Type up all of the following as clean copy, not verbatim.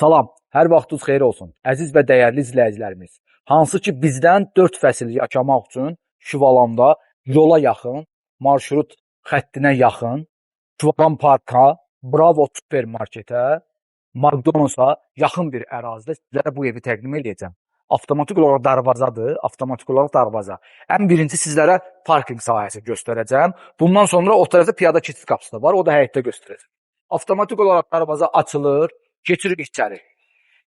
Salam, hər vaxtınız xeyir olsun. Əziz və dəyərli izləyicilərimiz. Hansı ki bizdən 4 fəsil yaşamaq üçün Şüvalanda yola yaxın, marşrut xəttinə yaxın, Şüvalan Parka, Bravo supermarketə, McDonald's-a yaxın bir ərazidə sizlərə bu evi təqdim edəcəm. Avtomatik olaraq darvazadır, avtomatik olaraq darvaza. Ən birinci sizlərə parking sahəsi göstərəcəm. Bundan sonra o tərəfdə piyada keçid qapısı da var, o da həyətdə göstərəcəm. Avtomatik olaraq darvaza açılır. Keçirik içəri.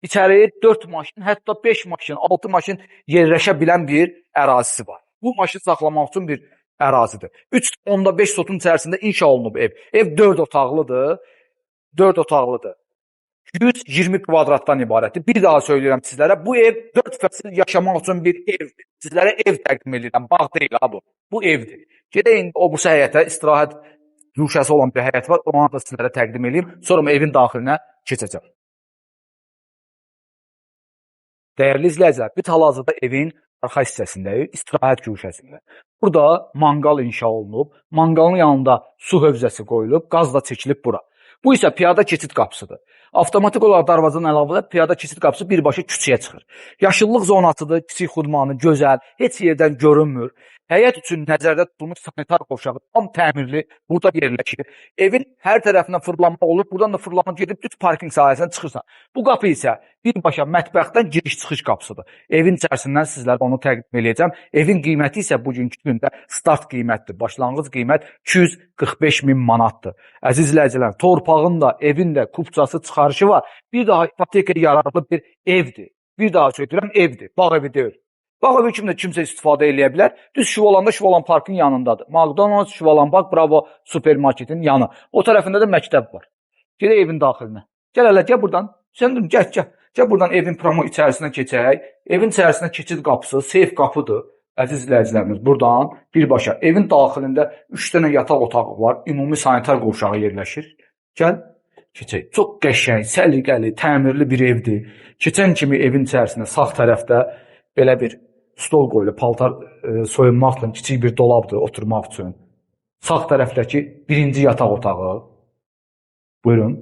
İçəri 4 maşın, hətta 5 maşın, 6 maşın yerləşə bilən bir ərazisi var. Bu maşın saxlamaq üçün bir ərazidir. 3.5 sotun içərisində inşa olunub ev. Ev 4 otaqlıdır. 4 otaqlıdır. 120 kvadratdan ibarətdir. Bir daha söyləyirəm sizlərə, bu ev 4 fəsil yaşamaq üçün bir evdir. Sizlərə ev təqdim edirəm, bağ deyil ha bu. Bu evdir. Gedəyin o bu həyətə, istirahət güşəsi olan bir həyət var, onu da sizlərə təqdim edeyim. Sonra evin daxilinə keçəcəm. Dəyərli izləyicilər, biz hal-hazırda evin arxa hissəsindəyik, istirahət güşəsində. Burada manqal inşa olunub, manqalın yanında su hövzəsi qoyulub, qaz da çəkilib bura. Bu isə piyada keçid qapısıdır. Avtomatik olaraq darvazanın əlavədə piyada keçid qapısı birbaşa küçəyə çıxır. Yaşıllıq zonasıdır, kiçik xudmanı, gözəl, heç yerdən görünmür. Həyət üçün nəzərdə tutulmuş sanitar qovşağı tam təmirli burada yerləşir. Evin hər tərəfindən fırlanma olur, buradan da fırlanma gedib düz parking sahəsinə çıxırsan. Bu qapı isə birbaşa mətbəxdən giriş-çıxış qapısıdır. Evin içərisindən sizlərə onu təqdim edəcəm. Evin qiyməti isə bugünkü gündə start qiymətdir. Başlanğıc qiymət 245 min manatdır. Əziz izləyicilər, torpağın da, evin də kupçası çıxarışı var. Bir daha ipoteka yararlı bir evdir. Bir daha söyləyirəm, evdir, bağ evi deyil. Bağ evi kimi də kimsə istifadə edə bilər. Düz Şüvalanda Şüvalan Parkın yanındadır. McDonald's, Şüvalan Park, Bravo supermarketin yanı. O tərəfində də məktəb var. Gedək evin daxilinə. Gəl hələ, gəl buradan. Sən dur, gəl. Gəl buradan evin promo içərisinə keçək. Evin içərisinə keçid qapısı, seyf qapıdır. Əziz izləyicilərimiz, buradan birbaşa evin daxilində 3 dənə yataq otağı var. Ümumi sanitar qovşağı yerləşir. Gəl, keçək. Çox qəşəng, səliqəli, təmirli bir evdir. Keçən kimi evin içərisində sağ tərəfdə belə bir stol qoyulub, paltar soyunmaq üçün kiçik bir dolabdır oturmaq üçün. Sağ tərəfdəki birinci yataq otağı. Buyurun.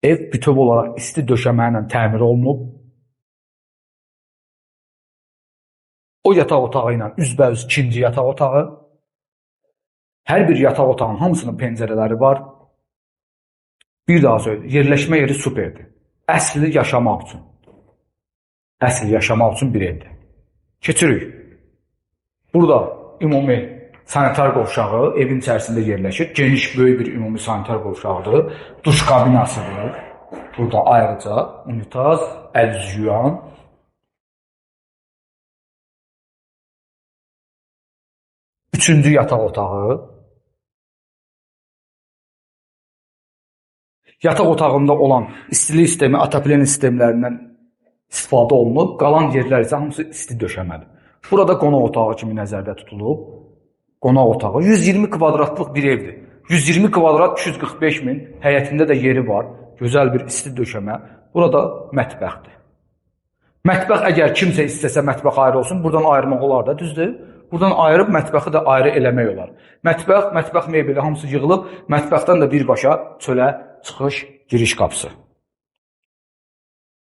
Ev bütöv olaraq isti döşəmə ilə təmir olunub. O yataq otağı ilə üzbəüz ikinci yataq otağı. Hər bir yataq otağının hamısının pəncərələri var. Bir daha söyləyim, yerləşmə yeri superdir. Əsl yaşamaq üçün. Əsl yaşamaq üçün bir evdir. Keçirik. Burada ümumi sanitar qovşağı evin içərisində yerləşir. Geniş, böyük bir ümumi sanitar qovşağıdır. Duş kabinasıdır. Burada ayrıca unitaz, əl-yüyan. Üçüncü yataq otağı. Yataq otağında olan istilik sistemi, atoplen sistemlərindən istifadə olunub. Qalan yerlər isə hamısı isti döşəmədir. Burada qonaq otağı kimi nəzərdə tutulub. Qonaq otağı 120 kvadratlıq bir evdir. 120 kvadrat 245 min. Həyətində də yeri var. Gözəl bir isti döşəmə. Burada mətbəxdir. Mətbəx əgər kimsə istəsə mətbəx ayrı olsun, buradan ayırmaq olar da, düzdür? Buradan ayırıb mətbəxi də ayrı eləmək olar. Mətbəx mebeli hamısı yığılıb. Mətbəxdən də birbaşa çölə çıxış, giriş qapısı.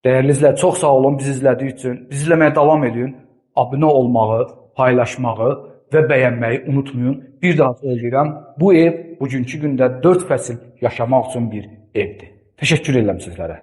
Dəyərli izləyicilər, çox sağ olun bizi izlədiyi üçün. Bizi izləməyə davam edin. Abunə olmağı, paylaşmağı və bəyənməyi unutmayın. Bir daha söyləyirəm, bu ev bugünkü gündə 4 fəsil yaşamaq üçün bir evdir. Təşəkkür edirəm sizlərə.